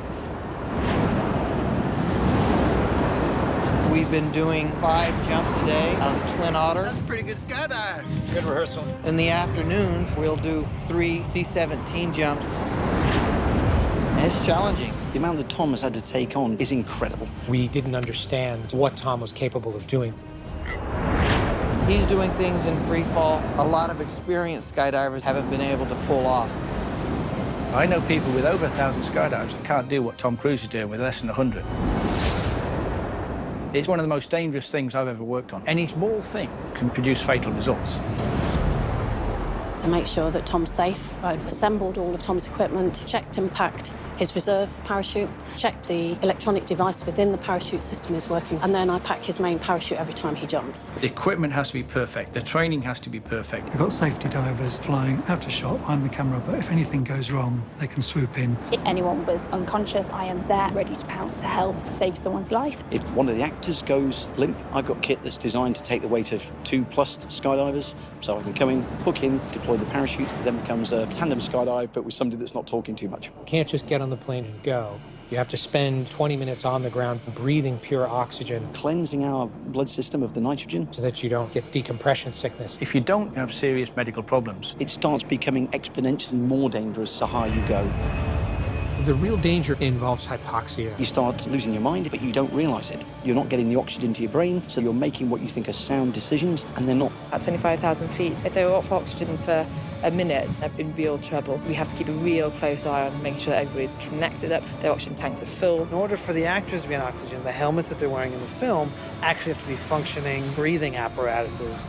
We've been doing 5 jumps a day out of the Twin Otter. That's a pretty good skydive. Good rehearsal. In the afternoons, we'll do 3 C-17 jumps. It's challenging. The amount that Tom has had to take on is incredible. We didn't understand what Tom was capable of doing. He's doing things in free fall a lot of experienced skydivers haven't been able to pull off. I know people with over 1,000 skydives that can't do what Tom Cruise is doing with less than 100. It's one of the most dangerous things I've ever worked on. Any small thing can produce fatal results. To make sure that Tom's safe, I've assembled all of Tom's equipment, checked and packed his reserve parachute, checked the electronic device within the parachute system is working, and then I pack his main parachute every time he jumps. The equipment has to be perfect. The training has to be perfect. We've got safety divers flying out to shot behind the camera, but if anything goes wrong, they can swoop in. If anyone was unconscious, I am there, ready to pounce to help save someone's life. If one of the actors goes limp, I've got kit that's designed to take the weight of 2+ skydivers, so I can come in, hook in, deploy the parachute, then becomes a tandem skydive, but with somebody that's not talking too much. You can't just get on the plane and go. You have to spend 20 minutes on the ground breathing pure oxygen. Cleansing our blood system of the nitrogen. So that you don't get decompression sickness. If you don't have serious medical problems, it starts becoming exponentially more dangerous the higher you go. The real danger involves hypoxia. You start losing your mind, but you don't realize it. You're not getting the oxygen to your brain, so you're making what you think are sound decisions, and they're not. At 25,000 feet, if they were off oxygen for a minute, they're in real trouble. We have to keep a real close eye on making sure that everybody's connected up, their oxygen tanks are full. In order for the actors to be on oxygen, the helmets that they're wearing in the film actually have to be functioning breathing apparatuses.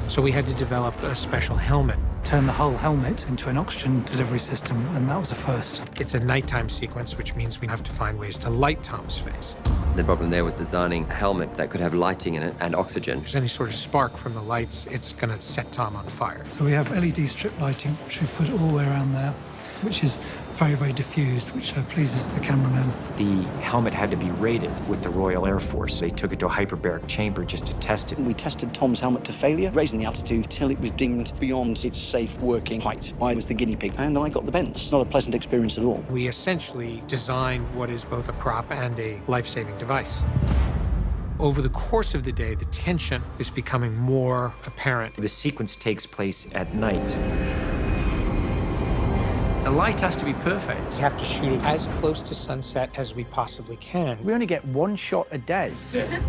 So we had to develop a special helmet turn the whole helmet into an oxygen delivery system, and that was a first. It's a nighttime sequence, which means we have to find ways to light Tom's face. The problem there was designing a helmet that could have lighting in it and oxygen. If there's any sort of spark from the lights, it's going to set Tom on fire. So we have LED strip lighting, which we put all the way around there, which is very, very diffused, which pleases the cameraman. The helmet had to be rated with the Royal Air Force. They took it to a hyperbaric chamber just to test it. We tested Tom's helmet to failure, raising the altitude till it was deemed beyond its safe working height. I was the guinea pig, and I got the bends. Not a pleasant experience at all. We essentially designed what is both a prop and a life-saving device. Over the course of the day, the tension is becoming more apparent. The sequence takes place at night. The light has to be perfect. We have to shoot it as close to sunset as we possibly can. We only get one shot a day.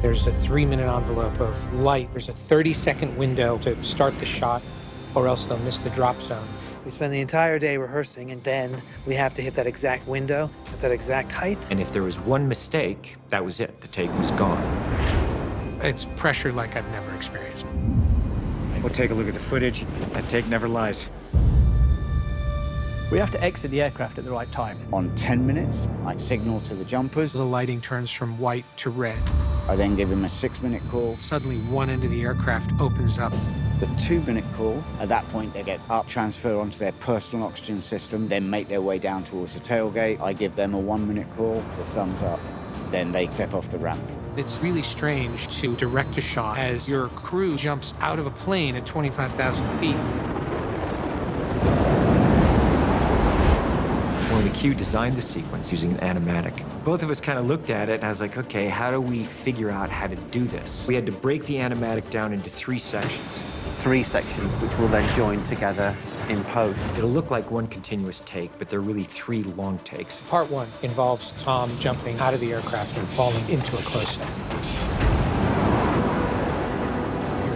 There's a 3-minute envelope of light. There's a 30-second window to start the shot, or else they'll miss the drop zone. We spend the entire day rehearsing, and then we have to hit that exact window at that exact height. And if there was one mistake, that was it. The take was gone. It's pressure like I've never experienced. We'll take a look at the footage. That take never lies. We have to exit the aircraft at the right time. On 10 minutes, I signal to the jumpers. The lighting turns from white to red. I then give him a 6-minute call. Suddenly, one end of the aircraft opens up. The 2-minute call, at that point, they get up, transfer onto their personal oxygen system, then make their way down towards the tailgate. I give them a 1-minute call, the thumbs up, then they step off the ramp. It's really strange to direct a shot as your crew jumps out of a plane at 25,000 feet. When McHugh designed the sequence using an animatic, both of us kind of looked at it, and I was like, okay, how do we figure out how to do this? We had to break the animatic down into 3 sections. 3 sections, which will then join together in post. It'll look like one continuous take, but they're really 3 long takes. Part 1 involves Tom jumping out of the aircraft and falling into a close-up.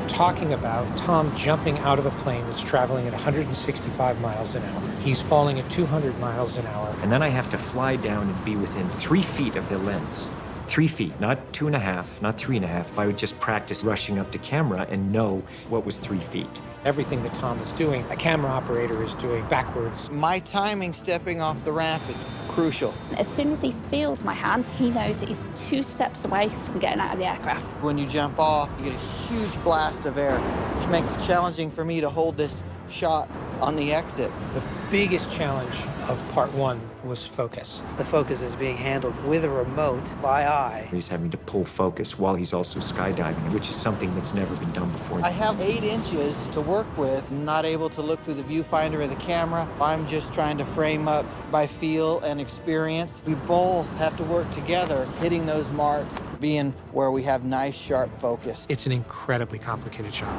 Talking about Tom jumping out of a plane that's traveling at 165 miles an hour. He's falling at 200 miles an hour. And then I have to fly down and be within 3 feet of the lens. 3 feet, not 2.5, not 3.5. I would just practice rushing up to camera and know what was 3 feet. Everything that Tom is doing, a camera operator is doing backwards. My timing stepping off the ramp is crucial. As soon as he feels my hand, he knows that he's 2 steps away from getting out of the aircraft. When you jump off, you get a huge blast of air, which makes it challenging for me to hold this shot on the exit. The biggest challenge of part 1 was focus. The focus is being handled with a remote by eye. He's having to pull focus while he's also skydiving, which is something that's never been done before. I have 8 inches to work with. I'm not able to look through the viewfinder of the camera. I'm just trying to frame up by feel and experience. We both have to work together, hitting those marks, being where we have nice, sharp focus. It's an incredibly complicated shot.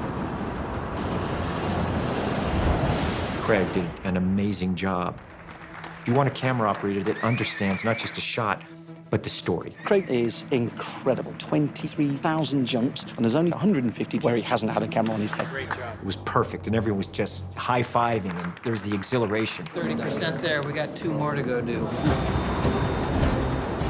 Craig did an amazing job. You want a camera operator that understands not just a shot, but the story. Craig is incredible. 23,000 jumps, and there's only 150 where he hasn't had a camera on his head. Great job. It was perfect, and everyone was just high-fiving, and there's the exhilaration. 30% there. We got 2 more to go do.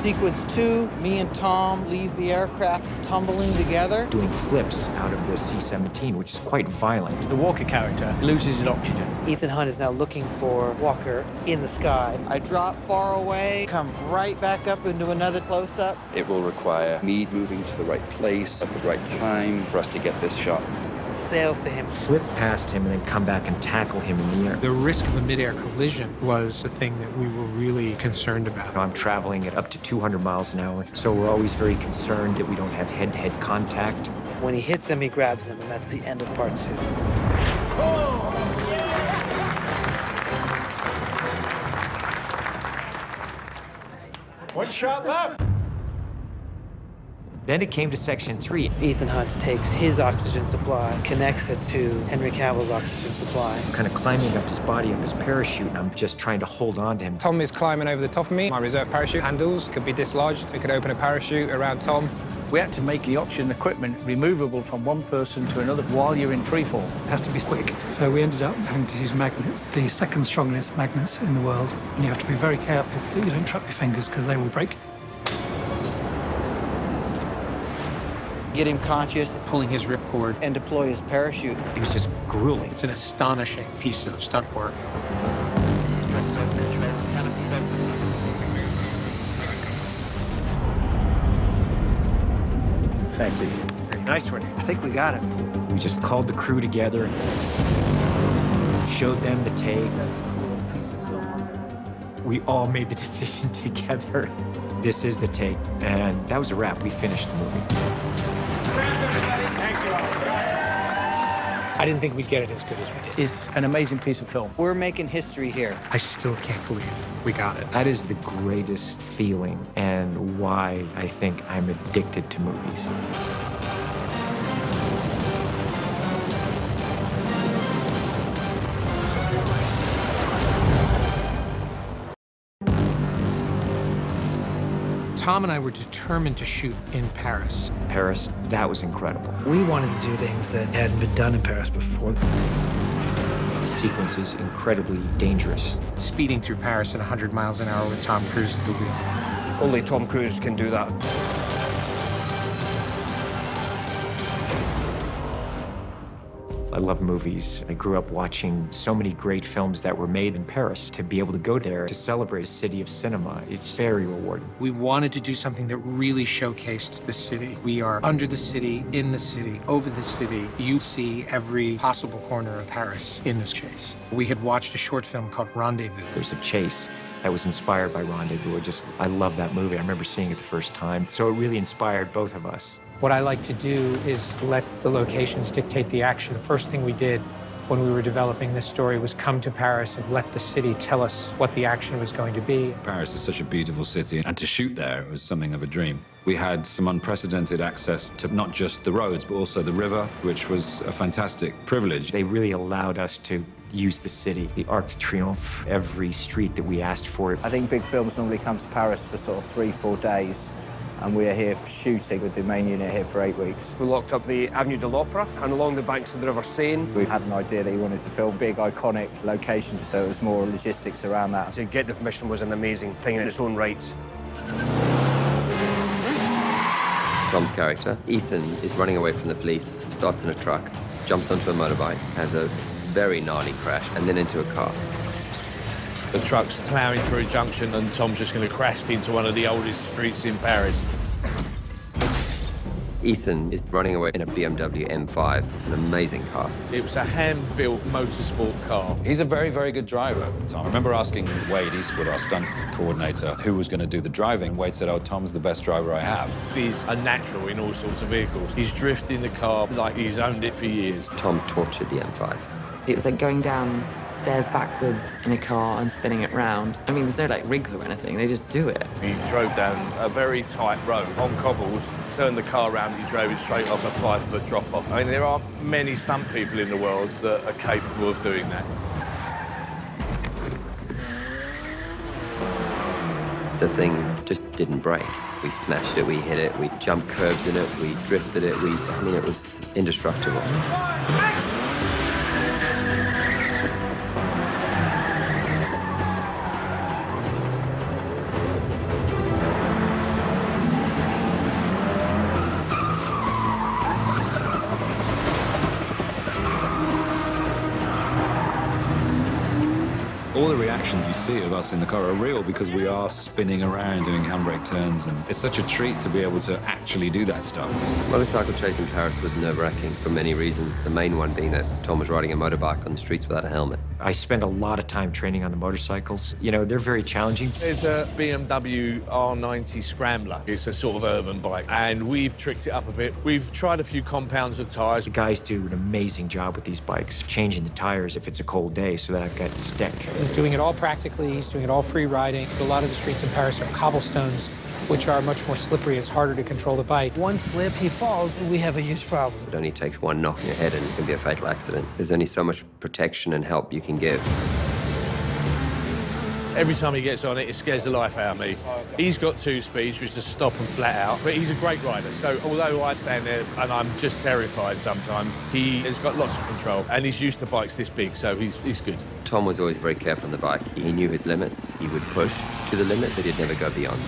Sequence 2, me and Tom leave the aircraft tumbling together. Doing flips out of the C-17, which is quite violent. The Walker character loses his oxygen. Ethan Hunt is now looking for Walker in the sky. I drop far away, come right back up into another close-up. It will require me moving to the right place at the right time for us to get this shot. Sails to him. Flip past him and then come back and tackle him in the air. The risk of a mid-air collision was the thing that we were really concerned about. I'm traveling at up to 200 miles an hour, so we're always very concerned that we don't have head-to-head contact. When he hits him, he grabs him, and that's the end of part 2. One shot left. Then it came to section 3. Ethan Hunt takes his oxygen supply, connects it to Henry Cavill's oxygen supply. I'm kind of climbing up his body, up his parachute, and I'm just trying to hold on to him. Tom is climbing over the top of me. My reserve parachute handles could be dislodged. We could open a parachute around Tom. We had to make the oxygen equipment removable from one person to another while you're in free fall. It has to be quick. So we ended up having to use magnets, the second strongest magnets in the world. And you have to be very careful that you don't trap your fingers because they will break. get him conscious, pulling his ripcord, and deploy his parachute. It was just grueling. It's an astonishing piece of stunt work. Very nice one. I think we got it. We just called the crew together, showed them the take. We all made the decision together. This is the take, and that was a wrap. We finished the movie. I didn't think we'd get it as good as we did. It's an amazing piece of film. We're making history here. I still can't believe we got it. That is the greatest feeling and why I think I'm addicted to movies. Tom and I were determined to shoot in Paris. Paris, that was incredible. We wanted to do things that hadn't been done in Paris before. The sequence is incredibly dangerous. Speeding through Paris at 100 miles an hour with Tom Cruise at the wheel. Only Tom Cruise can do that. I love movies. I grew up watching so many great films that were made in Paris. To be able to go there to celebrate a city of cinema, it's very rewarding. We wanted to do something that really showcased the city. We are under the city, in the city, over the city. You see every possible corner of Paris in this chase. We had watched a short film called Rendezvous. There's a chase that was inspired by Rendezvous. I love that movie. I remember seeing it the first time. So it really inspired both of us. What I like to do is let the locations dictate the action. The first thing we did when we were developing this story was come to Paris and let the city tell us what the action was going to be. Paris is such a beautiful city, and to shoot there was something of a dream. We had some unprecedented access to not just the roads, but also the river, which was a fantastic privilege. They really allowed us to use the city, the Arc de Triomphe, every street that we asked for. I think big films normally come to Paris for sort of 3-4 days. And we're here for shooting with the main unit here for 8 weeks. We locked up the Avenue de l'Opera and along the banks of the River Seine. We've had an idea that he wanted to film big, iconic locations, so it was more logistics around that. To get the permission was an amazing thing in its own right. Tom's character, Ethan, is running away from the police, starts in a truck, jumps onto a motorbike, has a very gnarly crash, and then into a car. The truck's ploughing through a junction and Tom's just going to crash into one of the oldest streets in Paris. Ethan is running away in a BMW M5. It's an amazing car. It was a hand-built motorsport car. He's a very, very good driver, Tom. I remember asking Wade Eastwood, our stunt coordinator, who was going to do the driving. Wade said, "Oh, Tom's the best driver I have." He's a natural in all sorts of vehicles. He's drifting the car like he's owned it for years. Tom tortured the M5. It was like going down stairs backwards in a car and spinning it round. I mean, there's no like rigs or anything, they just do it. He drove down a very tight road on cobbles, turned the car around, he drove it straight off a 5-foot drop-off. I mean, there aren't many stunt people in the world that are capable of doing that. The thing just didn't break. We smashed it, we hit it, we jumped curves in it, we drifted it, I mean, it was indestructible. All the reactions you see of us in the car are real because we are spinning around doing handbrake turns, and it's such a treat to be able to actually do that stuff. Motorcycle chase in Paris was nerve-wracking for many reasons, the main one being that Tom was riding a motorbike on the streets without a helmet. I spend a lot of time training on the motorcycles. You know, they're very challenging. There's a BMW R90 Scrambler. It's a sort of urban bike, and we've tricked it up a bit. We've tried a few compounds of tyres. The guys do an amazing job with these bikes, changing the tires if it's a cold day so that it gets stick. He's doing it all practically, he's doing it all free riding. A lot of the streets in Paris are cobblestones, which are much more slippery. It's harder to control the bike. One slip, he falls, and we have a huge problem. It only takes one knock in your head and it can be a fatal accident. There's only so much protection and help you can give. Every time he gets on it, it scares the life out of me. He's got 2 speeds, which is to stop and flat out, but he's a great rider. So although I stand there and I'm just terrified sometimes, he has got lots of control, and he's used to bikes this big, so he's good. Tom was always very careful on the bike. He knew his limits. He would push to the limit, but he'd never go beyond.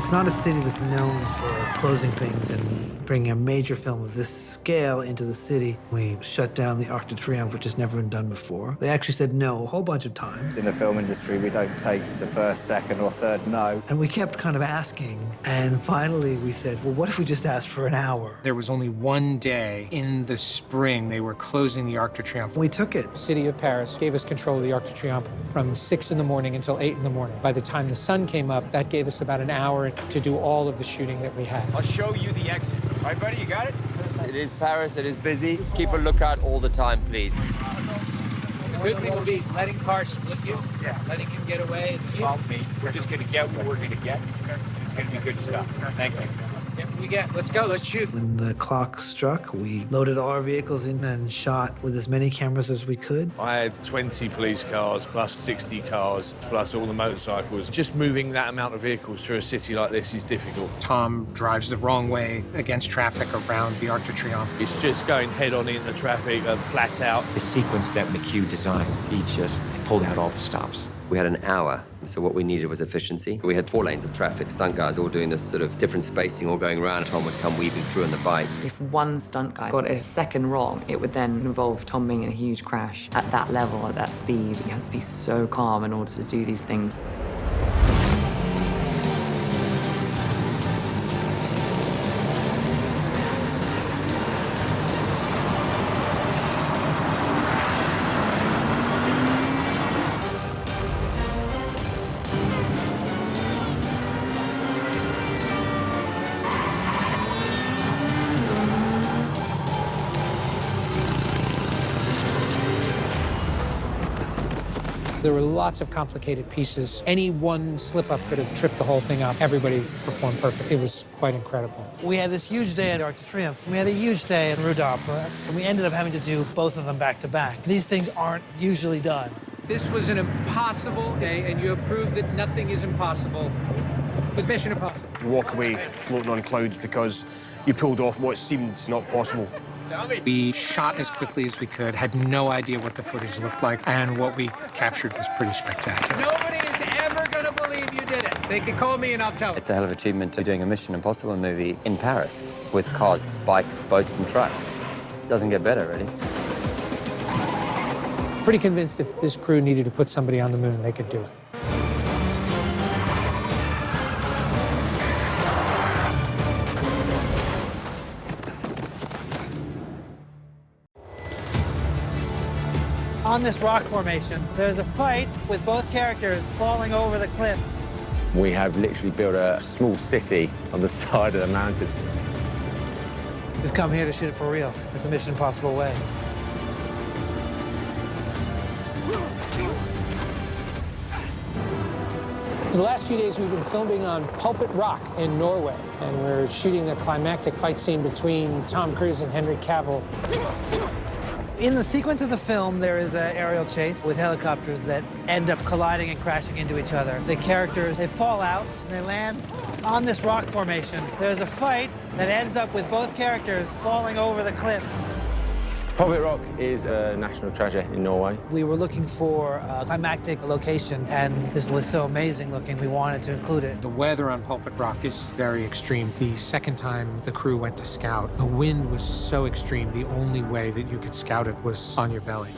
It's not a city that's known for closing things and bringing a major film of this scale into the city. We shut down the Arc de Triomphe, which has never been done before. They actually said no a whole bunch of times. In the film industry, we don't take the first, second, or third no. And we kept kind of asking, and finally we said, well, what if we just asked for an hour? There was only one day in the spring they were closing the Arc de Triomphe. We took it. The city of Paris gave us control of the Arc de Triomphe from 6 in the morning until 8 in the morning. By the time the sun came up, that gave us about an hour to do all of the shooting that we had. I'll show you the exit. All right, buddy, you got it? It is Paris, it is busy. Keep a lookout all the time, please. The good thing will be letting cars split you, letting him get away. Follow me. We're just going to get what we're going to get. It's going to be good stuff. Thank you. Let's go, let's shoot. When the clock struck, we loaded all our vehicles in and shot with as many cameras as we could. I had 20 police cars, plus 60 cars, plus all the motorcycles. Just moving that amount of vehicles through a city like this is difficult. Tom drives the wrong way against traffic around the Arc de Triomphe. It's just going head-on into traffic and flat out. The sequence that McHugh designed, he just pulled out all the stops. We had an hour, so what we needed was efficiency. We had 4 lanes of traffic, stunt guys all doing this sort of different spacing, all going around. Tom would come weaving through on the bike. If one stunt guy got a second wrong, it would then involve Tom being in a huge crash. At that level, at that speed, you have to be so calm in order to do these things. There were lots of complicated pieces. Any one slip-up could have tripped the whole thing up. Everybody performed perfect. It was quite incredible. We had this huge day at Arc de Triomphe. We had a huge day at Rue d'Opera, and we ended up having to do both of them back to back. These things aren't usually done. This was an impossible day, and you have proved that nothing is impossible with Mission Impossible. You walk away floating on clouds because you pulled off what seemed not possible. We shot as quickly as we could, had no idea what the footage looked like, and what we captured was pretty spectacular. Nobody is ever going to believe you did it. They can call me and I'll tell them. It's a hell of an achievement to doing a Mission Impossible movie in Paris with cars, bikes, boats, and trucks. Doesn't get better, really. Pretty convinced if this crew needed to put somebody on the moon, they could do it. On this rock formation, there's a fight with both characters falling over the cliff. We have literally built a small city on the side of the mountain. We've come here to shoot it for real. It's the Mission Impossible way. For the last few days, we've been filming on Pulpit Rock in Norway, and we're shooting the climactic fight scene between Tom Cruise and Henry Cavill. In the sequence of the film, there is an aerial chase with helicopters that end up colliding and crashing into each other. The characters, they fall out, and they land on this rock formation. There's a fight that ends up with both characters falling over the cliff. Pulpit Rock is a national treasure in Norway. We were looking for a climactic location, and this was so amazing looking, we wanted to include it. The weather on Pulpit Rock is very extreme. The second time the crew went to scout, the wind was so extreme, the only way that you could scout it was on your belly.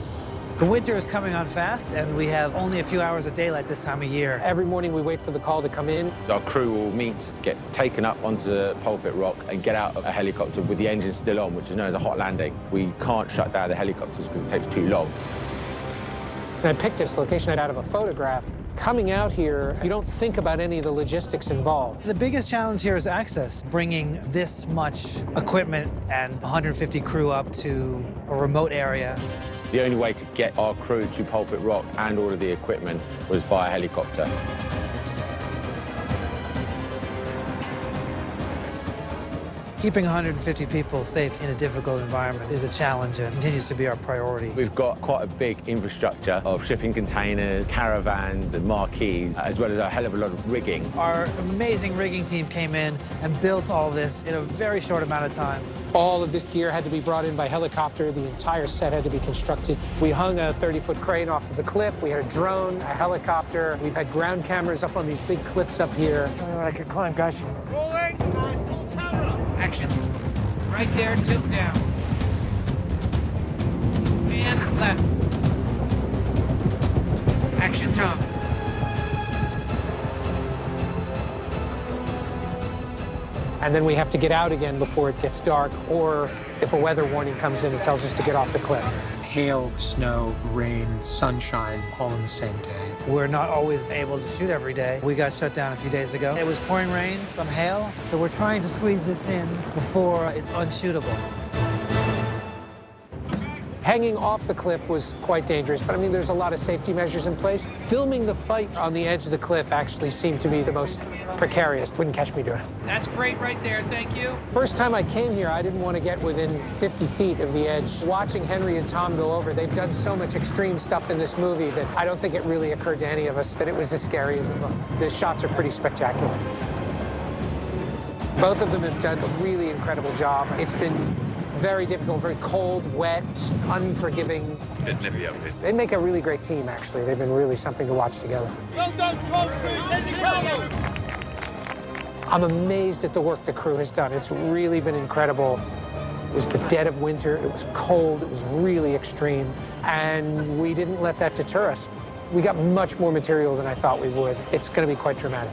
The winter is coming on fast, and we have only a few hours of daylight this time of year. Every morning we wait for the call to come in. Our crew will meet, get taken up onto Pulpit Rock and get out of a helicopter with the engine still on, which is known as a hot landing. We can't shut down the helicopters because it takes too long. And I picked this location out of a photograph. Coming out here, you don't think about any of the logistics involved. The biggest challenge here is access. Bringing this much equipment and 150 crew up to a remote area. The only way to get our crew to Pulpit Rock and all of the equipment was via helicopter. Keeping 150 people safe in a difficult environment is a challenge and continues to be our priority. We've got quite a big infrastructure of shipping containers, caravans and marquees, as well as a hell of a lot of rigging. Our amazing rigging team came in and built all this in a very short amount of time. All of this gear had to be brought in by helicopter. The entire set had to be constructed. We hung a 30-foot crane off of the cliff. We had a drone, a helicopter. We've had ground cameras up on these big cliffs up here. I could climb, guys. Rolling. Full camera. Action. Right there, tilt down. And left. Action, Tom. And then we have to get out again before it gets dark, or if a weather warning comes in, it tells us to get off the cliff. Hail, snow, rain, sunshine, all in the same day. We're not always able to shoot every day. We got shut down a few days ago. It was pouring rain, some hail, so we're trying to squeeze this in before it's unshootable. Hanging off the cliff was quite dangerous, but I mean, there's a lot of safety measures in place. Filming the fight on the edge of the cliff actually seemed to be the most precarious. Wouldn't catch me doing it. That's great right there, thank you. First time I came here, I didn't want to get within 50 feet of the edge. Watching Henry and Tom go over, they've done so much extreme stuff in this movie that I don't think it really occurred to any of us that it was as scary as it looked. The shots are pretty spectacular. Both of them have done a really incredible job. It's been very difficult, very cold, wet, just unforgiving. They make a really great team, actually. They've been really something to watch together. Well done, Tom Cruise. I'm amazed at the work the crew has done. It's really been incredible. It was the dead of winter. It was cold. It was really extreme. And we didn't let that deter us. We got much more material than I thought we would. It's going to be quite dramatic.